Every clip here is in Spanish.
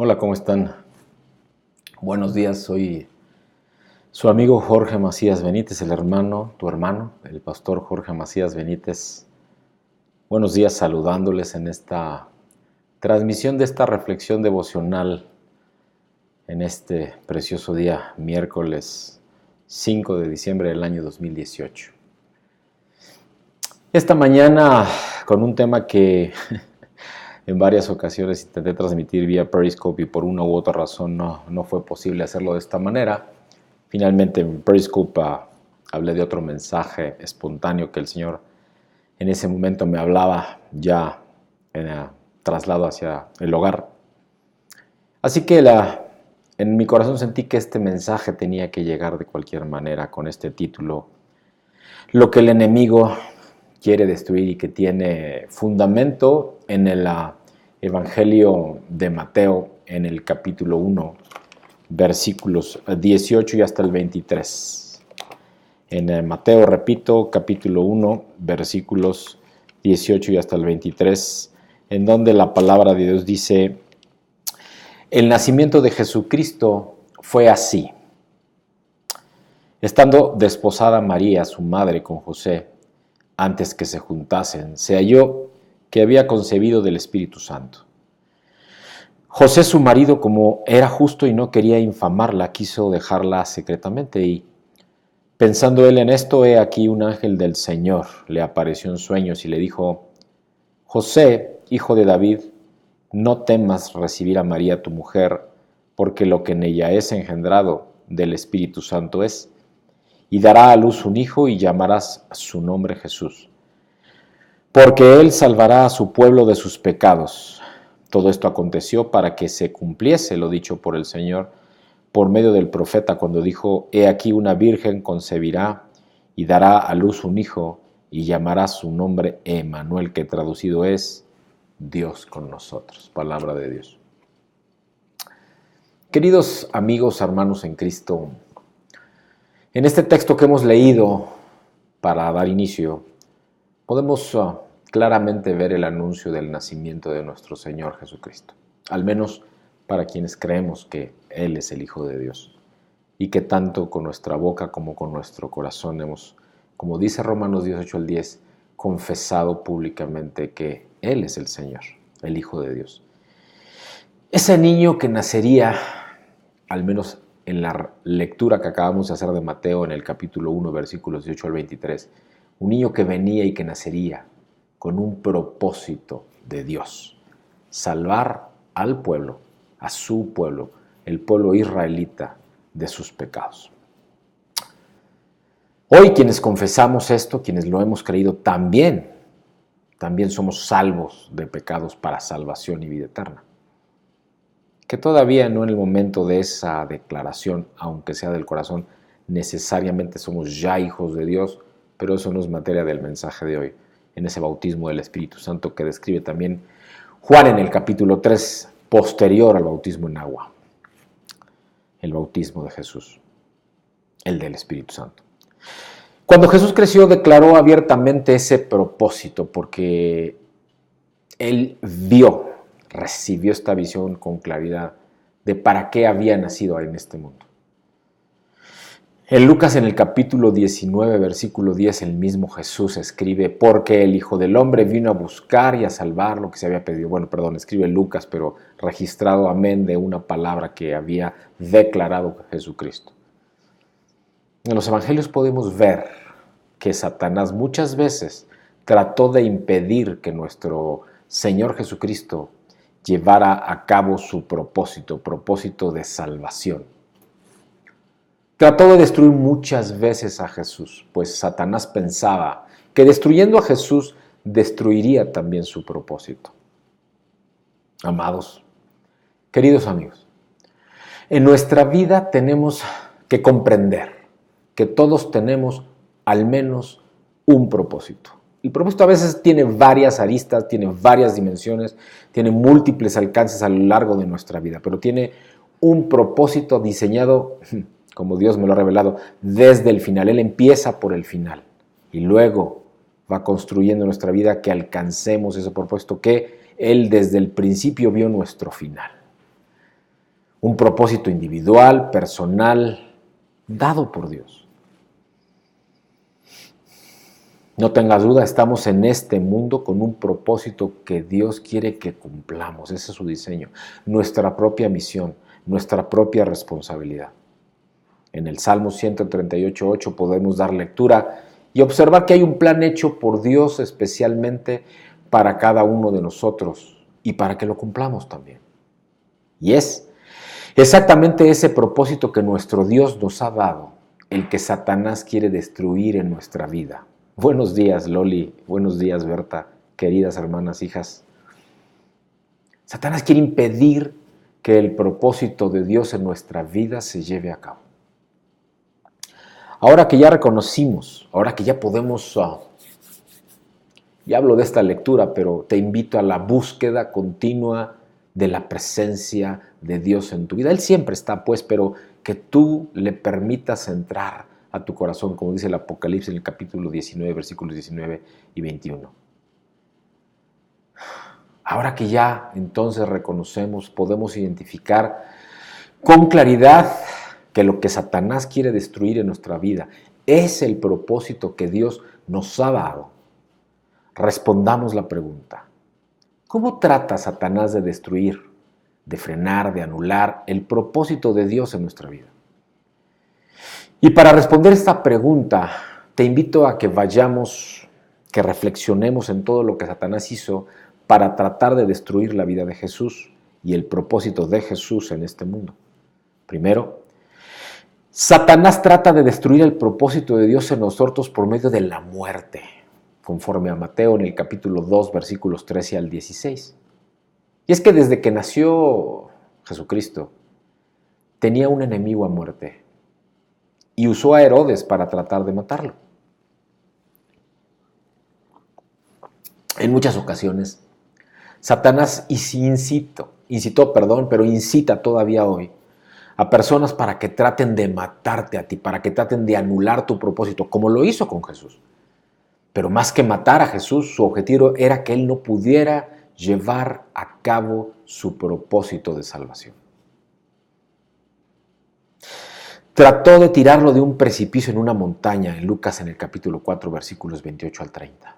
Hola, ¿cómo están? Buenos días, soy su amigo Jorge Macías Benítez, tu hermano, el pastor Jorge Macías Benítez. Buenos días, saludándoles en esta transmisión de esta reflexión devocional en este precioso día, miércoles 5 de diciembre del año 2018. Esta mañana con un tema que en varias ocasiones intenté transmitir vía Periscope y por una u otra razón no fue posible hacerlo de esta manera. Finalmente en Periscope hablé de otro mensaje espontáneo que el Señor en ese momento me hablaba ya en el traslado hacia el hogar. Así que en mi corazón sentí que este mensaje tenía que llegar de cualquier manera con este título: lo que el enemigo quiere destruir, y que tiene fundamento en el Evangelio de Mateo, en el capítulo 1, versículos 18 y hasta el 23. En Mateo, repito, capítulo 1, versículos 18 y hasta el 23, en donde la palabra de Dios dice: el nacimiento de Jesucristo fue así. Estando desposada María, su madre, con José, antes que se juntasen, se halló que había concebido del Espíritu Santo. José, su marido, como era justo y no quería infamarla, quiso dejarla secretamente, y pensando él en esto, he aquí un ángel del Señor le apareció en sueños y le dijo: José, hijo de David, no temas recibir a María tu mujer, porque lo que en ella es engendrado del Espíritu Santo es, y dará a luz un hijo y llamarás su nombre Jesús, porque él salvará a su pueblo de sus pecados. Todo esto aconteció para que se cumpliese lo dicho por el Señor por medio del profeta, cuando dijo: he aquí una virgen concebirá y dará a luz un hijo y llamará su nombre Emmanuel, que traducido es Dios con nosotros. Palabra de Dios. Queridos amigos, hermanos en Cristo, en este texto que hemos leído para dar inicio, podemos claramente ver el anuncio del nacimiento de nuestro Señor Jesucristo, al menos para quienes creemos que Él es el Hijo de Dios, y que tanto con nuestra boca como con nuestro corazón hemos, como dice Romanos 18:10, confesado públicamente que Él es el Señor, el Hijo de Dios. Ese niño que nacería, al menos en la lectura que acabamos de hacer de Mateo en el capítulo 1, versículos 18 al 23, un niño que venía y que nacería con un propósito de Dios: salvar al pueblo, a su pueblo, el pueblo israelita, de sus pecados. Hoy quienes confesamos esto, quienes lo hemos creído, también somos salvos de pecados para salvación y vida eterna. Que todavía no en el momento de esa declaración, aunque sea del corazón, necesariamente somos ya hijos de Dios, pero eso no es materia del mensaje de hoy, en ese bautismo del Espíritu Santo que describe también Juan en el capítulo 3, posterior al bautismo en agua, el bautismo de Jesús, el del Espíritu Santo. Cuando Jesús creció, declaró abiertamente ese propósito, porque él recibió esta visión con claridad de para qué había nacido en este mundo. En Lucas, en el capítulo 19, versículo 10, el mismo Jesús escribe: porque el Hijo del Hombre vino a buscar y a salvar lo que se había perdido. Escribe Lucas, pero registrado amén de una palabra que había declarado Jesucristo. En los evangelios podemos ver que Satanás muchas veces trató de impedir que nuestro Señor Jesucristo llevara a cabo su propósito de salvación. Trató de destruir muchas veces a Jesús, pues Satanás pensaba que destruyendo a Jesús destruiría también su propósito. Amados, queridos amigos, en nuestra vida tenemos que comprender que todos tenemos al menos un propósito. El propósito a veces tiene varias aristas, tiene varias dimensiones, tiene múltiples alcances a lo largo de nuestra vida, pero tiene un propósito diseñado, como Dios me lo ha revelado, desde el final. Él empieza por el final y luego va construyendo nuestra vida que alcancemos ese propósito que Él desde el principio vio nuestro final. un propósito individual, personal, dado por Dios. No tengas duda, estamos en este mundo con un propósito que Dios quiere que cumplamos. Ese es su diseño, nuestra propia misión, nuestra propia responsabilidad. En el Salmo 138:8 podemos dar lectura y observar que hay un plan hecho por Dios especialmente para cada uno de nosotros y para que lo cumplamos también. Y es exactamente ese propósito que nuestro Dios nos ha dado, el que Satanás quiere destruir en nuestra vida. Buenos días, Loli. Buenos días, Berta. Queridas hermanas, hijas. Satanás quiere impedir que el propósito de Dios en nuestra vida se lleve a cabo. Ahora que ya reconocimos, ahora que ya podemos, ya hablo de esta lectura, pero te invito a la búsqueda continua de la presencia de Dios en tu vida. Él siempre está, pues, pero que tú le permitas entrar a tu corazón, como dice el Apocalipsis en el capítulo 19, versículos 19 y 21. Ahora que ya entonces reconocemos, podemos identificar con claridad que lo que Satanás quiere destruir en nuestra vida es el propósito que Dios nos ha dado. Respondamos la pregunta: ¿cómo trata Satanás de destruir, de frenar, de anular el propósito de Dios en nuestra vida? Y para responder esta pregunta, te invito a que vayamos, que reflexionemos en todo lo que Satanás hizo para tratar de destruir la vida de Jesús y el propósito de Jesús en este mundo. Primero, Satanás trata de destruir el propósito de Dios en nosotros por medio de la muerte, conforme a Mateo en el capítulo 2, versículos 13 al 16. Y es que desde que nació Jesucristo, tenía un enemigo a muerte y usó a Herodes para tratar de matarlo. En muchas ocasiones, Satanás incita todavía hoy a personas para que traten de matarte a ti, para que traten de anular tu propósito, como lo hizo con Jesús. Pero más que matar a Jesús, su objetivo era que él no pudiera llevar a cabo su propósito de salvación. Trató de tirarlo de un precipicio en una montaña, en Lucas en el capítulo 4, versículos 28 al 30.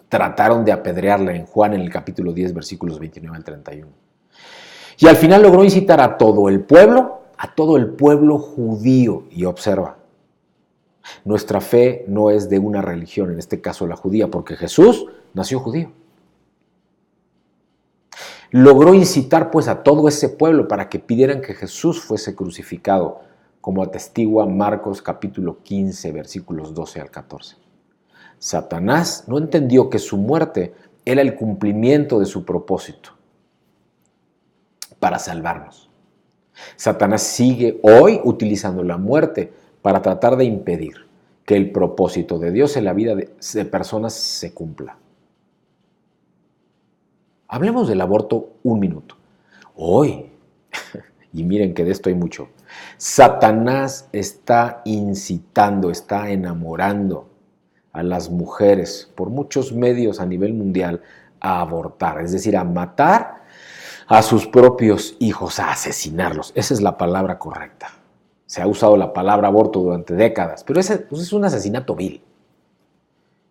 Trataron de apedrearla en Juan en el capítulo 10, versículos 29 al 31. Y al final logró incitar a todo el pueblo judío. Y observa, nuestra fe no es de una religión, en este caso la judía, porque Jesús nació judío. Logró incitar pues a todo ese pueblo para que pidieran que Jesús fuese crucificado, como atestigua Marcos capítulo 15, versículos 12 al 14. Satanás no entendió que su muerte era el cumplimiento de su propósito para salvarnos. Satanás sigue hoy utilizando la muerte para tratar de impedir que el propósito de Dios en la vida de personas se cumpla. Hablemos del aborto un minuto. Hoy, y miren que de esto hay mucho, Satanás está incitando, está enamorando a las mujeres por muchos medios a nivel mundial a abortar, es decir, a matar a sus propios hijos, a asesinarlos. Esa es la palabra correcta. Se ha usado la palabra aborto durante décadas, pero ese es un asesinato vil.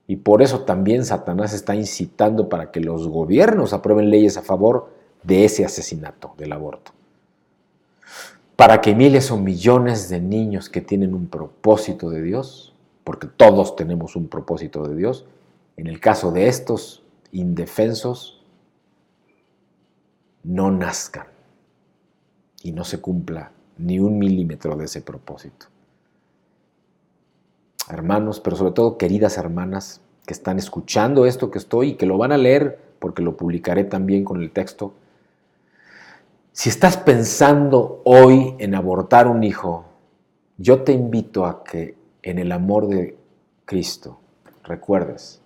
Y por eso también Satanás está incitando para que los gobiernos aprueben leyes a favor de ese asesinato, del aborto. Para que miles o millones de niños que tienen un propósito de Dios, porque todos tenemos un propósito de Dios, en el caso de estos indefensos, no nazcan y no se cumpla ni un milímetro de ese propósito. Hermanos, pero sobre todo queridas hermanas que están escuchando esto que estoy y que lo van a leer porque lo publicaré también con el texto. Si estás pensando hoy en abortar un hijo, yo te invito a que en el amor de Cristo recuerdes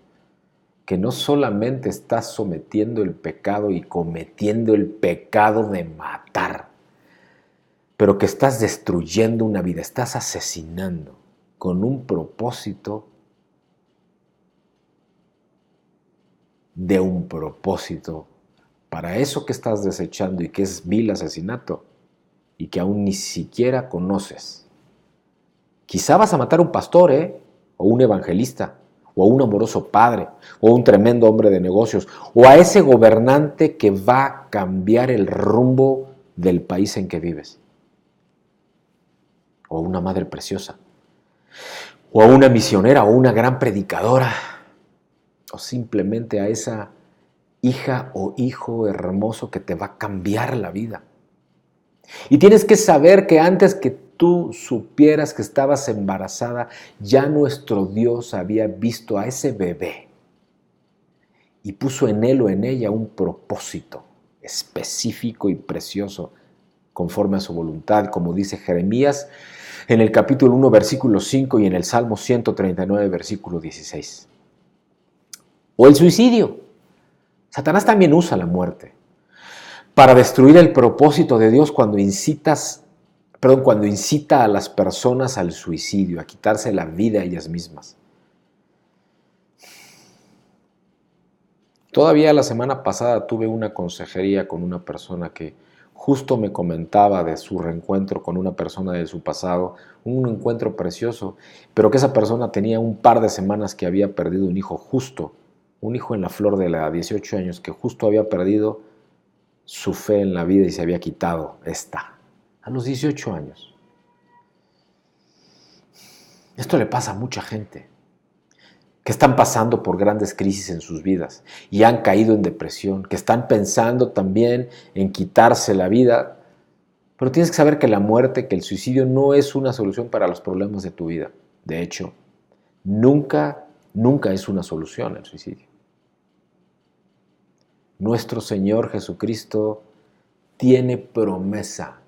que no solamente estás sometiendo el pecado y cometiendo el pecado de matar, pero que estás destruyendo una vida, estás asesinando con un propósito de un propósito para eso que estás desechando y que es vil asesinato. y que aún ni siquiera conoces. Quizá vas a matar a un pastor, o un evangelista, o a un amoroso padre, o a un tremendo hombre de negocios, o a ese gobernante que va a cambiar el rumbo del país en que vives, o a una madre preciosa, o a una misionera, o una gran predicadora, o simplemente a esa hija o hijo hermoso que te va a cambiar la vida. Y tienes que saber que antes que tú supieras que estabas embarazada, ya nuestro Dios había visto a ese bebé y puso en él o en ella un propósito específico y precioso conforme a su voluntad, como dice Jeremías en el capítulo 1, versículo 5 y en el Salmo 139, versículo 16. O el suicidio. Satanás también usa la muerte para destruir el propósito de Dios cuando incita a las personas al suicidio, a quitarse la vida a ellas mismas. Todavía la semana pasada tuve una consejería con una persona que justo me comentaba de su reencuentro con una persona de su pasado, un encuentro precioso, pero que esa persona tenía un par de semanas que había perdido un hijo justo, un hijo en la flor de la edad, 18 años, que justo había perdido su fe en la vida y se había quitado a los 18 años. Esto le pasa a mucha gente que están pasando por grandes crisis en sus vidas y han caído en depresión, que están pensando también en quitarse la vida, pero tienes que saber que la muerte, que el suicidio no es una solución para los problemas de tu vida. De hecho, nunca es una solución el suicidio. Nuestro Señor Jesucristo tiene promesa.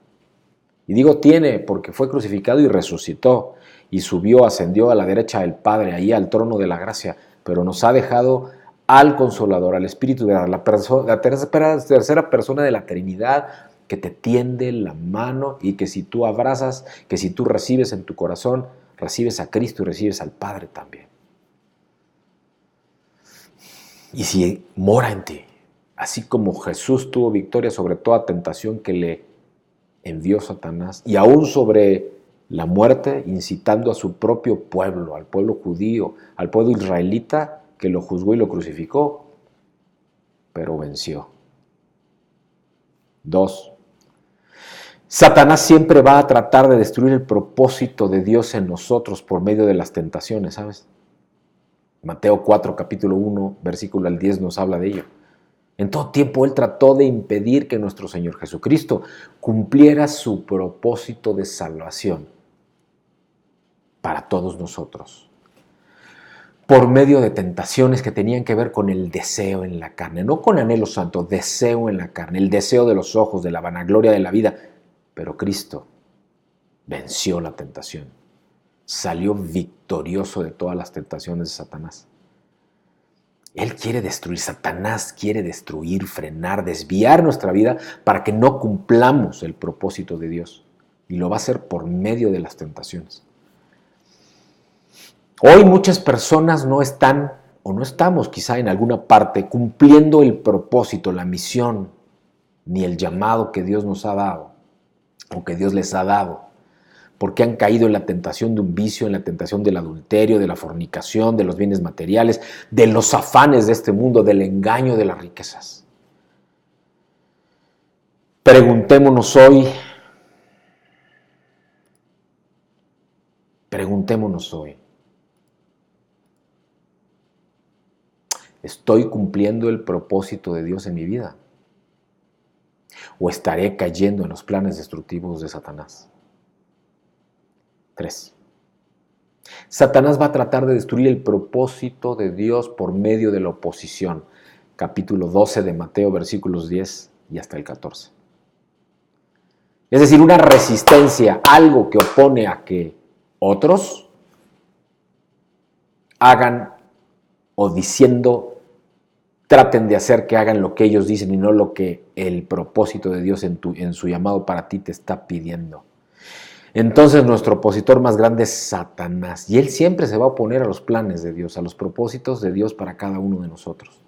Y digo tiene porque fue crucificado y resucitó y subió, ascendió a la derecha del Padre, ahí al trono de la gracia, pero nos ha dejado al Consolador, al Espíritu de la tercera persona de la Trinidad, que te tiende la mano y que si tú abrazas, que si tú recibes en tu corazón, recibes a Cristo y recibes al Padre también. Y si mora en ti, así como Jesús tuvo victoria sobre toda tentación que le envió Satanás, y aún sobre la muerte, incitando a su propio pueblo, al pueblo judío, al pueblo israelita, que lo juzgó y lo crucificó, pero venció. 2. Satanás siempre va a tratar de destruir el propósito de Dios en nosotros por medio de las tentaciones, ¿sabes? Mateo 4, capítulo 1, versículo al 10 nos habla de ello. En todo tiempo Él trató de impedir que nuestro Señor Jesucristo cumpliera su propósito de salvación para todos nosotros, por medio de tentaciones que tenían que ver con el deseo en la carne, no con anhelo santo, deseo en la carne, el deseo de los ojos, de la vanagloria de la vida. Pero Cristo venció la tentación, salió victorioso de todas las tentaciones de Satanás. Él quiere destruir, Satanás quiere destruir, frenar, desviar nuestra vida para que no cumplamos el propósito de Dios. Y lo va a hacer por medio de las tentaciones. Hoy muchas personas no están, o no estamos quizá en alguna parte, cumpliendo el propósito, la misión, ni el llamado que Dios nos ha dado, o que Dios les ha dado, porque han caído en la tentación de un vicio, en la tentación del adulterio, de la fornicación, de los bienes materiales, de los afanes de este mundo, del engaño de las riquezas. Preguntémonos hoy, ¿estoy cumpliendo el propósito de Dios en mi vida? ¿O estaré cayendo en los planes destructivos de Satanás? 3. Satanás va a tratar de destruir el propósito de Dios por medio de la oposición. Capítulo 12 de Mateo, versículos 10 y hasta el 14. Es decir, una resistencia, algo que opone a que otros hagan o traten de hacer que hagan lo que ellos dicen y no lo que el propósito de Dios en su llamado para ti te está pidiendo. Entonces nuestro opositor más grande es Satanás y él siempre se va a oponer a los planes de Dios, a los propósitos de Dios para cada uno de nosotros.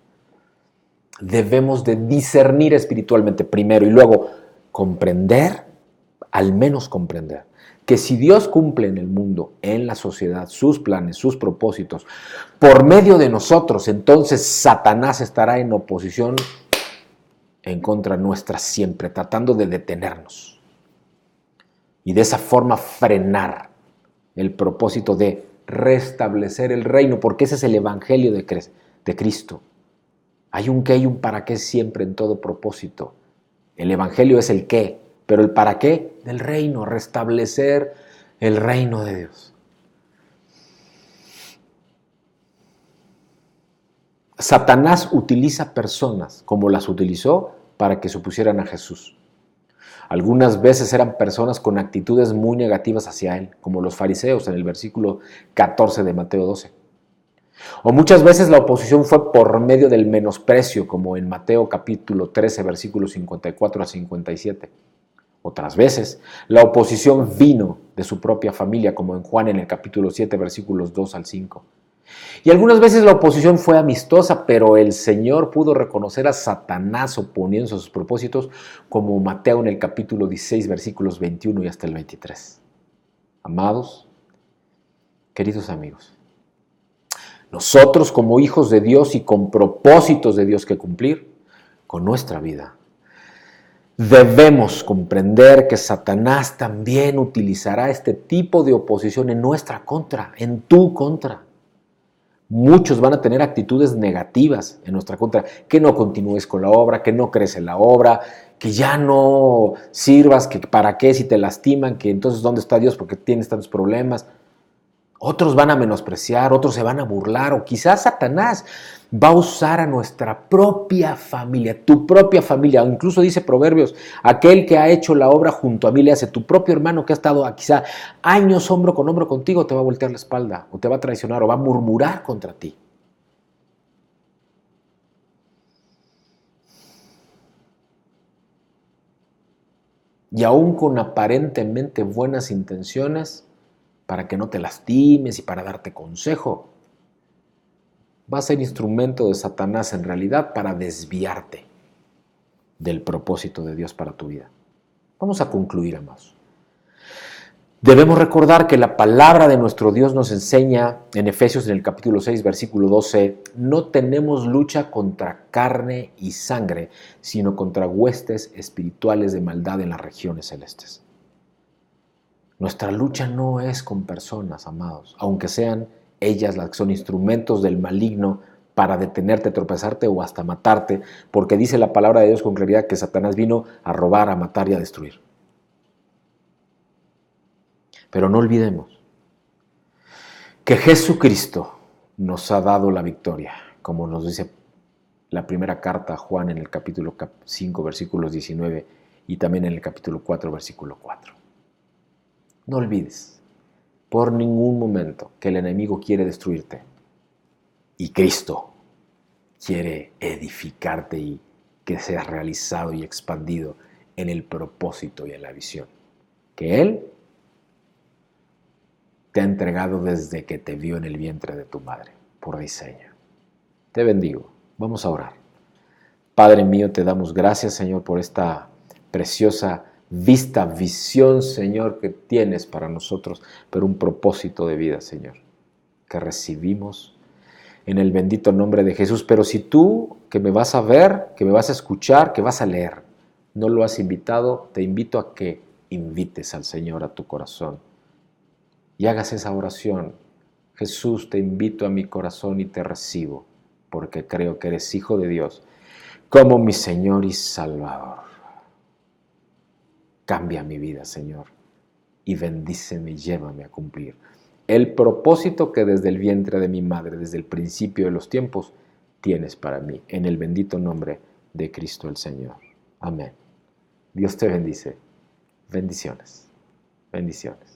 Debemos de discernir espiritualmente primero y luego comprender al menos comprender que si Dios cumple en el mundo, en la sociedad, sus planes, sus propósitos, por medio de nosotros, entonces Satanás estará en oposición en contra nuestra siempre, tratando de detenernos. Y de esa forma frenar el propósito de restablecer el reino, porque ese es el evangelio de Cristo. Hay un qué y un para qué siempre en todo propósito. El evangelio es el qué, pero el para qué del reino, restablecer el reino de Dios. Satanás utiliza personas como las utilizó para que se opusieran a Jesús. Algunas veces eran personas con actitudes muy negativas hacia él, como los fariseos en el versículo 14 de Mateo 12. O muchas veces la oposición fue por medio del menosprecio, como en Mateo capítulo 13, versículos 54 a 57. Otras veces la oposición vino de su propia familia, como en Juan en el capítulo 7, versículos 2 al 5. Y algunas veces la oposición fue amistosa, pero el Señor pudo reconocer a Satanás oponiéndose a sus propósitos, como Mateo en el capítulo 16, versículos 21 y hasta el 23. Amados, queridos amigos, nosotros como hijos de Dios y con propósitos de Dios que cumplir con nuestra vida, debemos comprender que Satanás también utilizará este tipo de oposición en nuestra contra, en tu contra. Muchos van a tener actitudes negativas en nuestra contra, que no continúes con la obra, que no crees en la obra, que ya no sirvas, que para qué si te lastiman, que entonces ¿dónde está Dios porque tienes tantos problemas? Otros van a menospreciar, otros se van a burlar, o quizás Satanás va a usar a nuestra propia familia, tu propia familia. Incluso dice Proverbios, aquel que ha hecho la obra junto a mí le hace. Tu propio hermano que ha estado quizá años hombro con hombro contigo te va a voltear la espalda, o te va a traicionar, o va a murmurar contra ti. Y aún con aparentemente buenas intenciones, para que no te lastimes y para darte consejo, va a ser instrumento de Satanás en realidad para desviarte del propósito de Dios para tu vida. Vamos a concluir, amados. Debemos recordar que la palabra de nuestro Dios nos enseña en Efesios en el capítulo 6, versículo 12, no tenemos lucha contra carne y sangre, sino contra huestes espirituales de maldad en las regiones celestes. Nuestra lucha no es con personas, amados, aunque sean ellas las que son instrumentos del maligno para detenerte, tropezarte o hasta matarte, porque dice la palabra de Dios con claridad que Satanás vino a robar, a matar y a destruir. Pero no olvidemos que Jesucristo nos ha dado la victoria, como nos dice la primera carta a Juan en el capítulo 5, versículos 19 y también en el capítulo 4, versículo 4. No olvides por ningún momento que el enemigo quiere destruirte y Cristo quiere edificarte y que seas realizado y expandido en el propósito y en la visión que Él te ha entregado desde que te vio en el vientre de tu madre, por diseño. Te bendigo. Vamos a orar. Padre mío, te damos gracias, Señor, por esta preciosa visión, Señor, que tienes para nosotros, pero un propósito de vida, Señor, que recibimos en el bendito nombre de Jesús. Pero si tú, que me vas a ver, que me vas a escuchar, que vas a leer, no lo has invitado, te invito a que invites al Señor a tu corazón y hagas esa oración. Jesús, te invito a mi corazón y te recibo, porque creo que eres Hijo de Dios, como mi Señor y Salvador. Cambia mi vida, Señor, y bendíceme y llévame a cumplir el propósito que desde el vientre de mi madre, desde el principio de los tiempos, tienes para mí, en el bendito nombre de Cristo el Señor. Amén. Dios te bendice. Bendiciones. Bendiciones.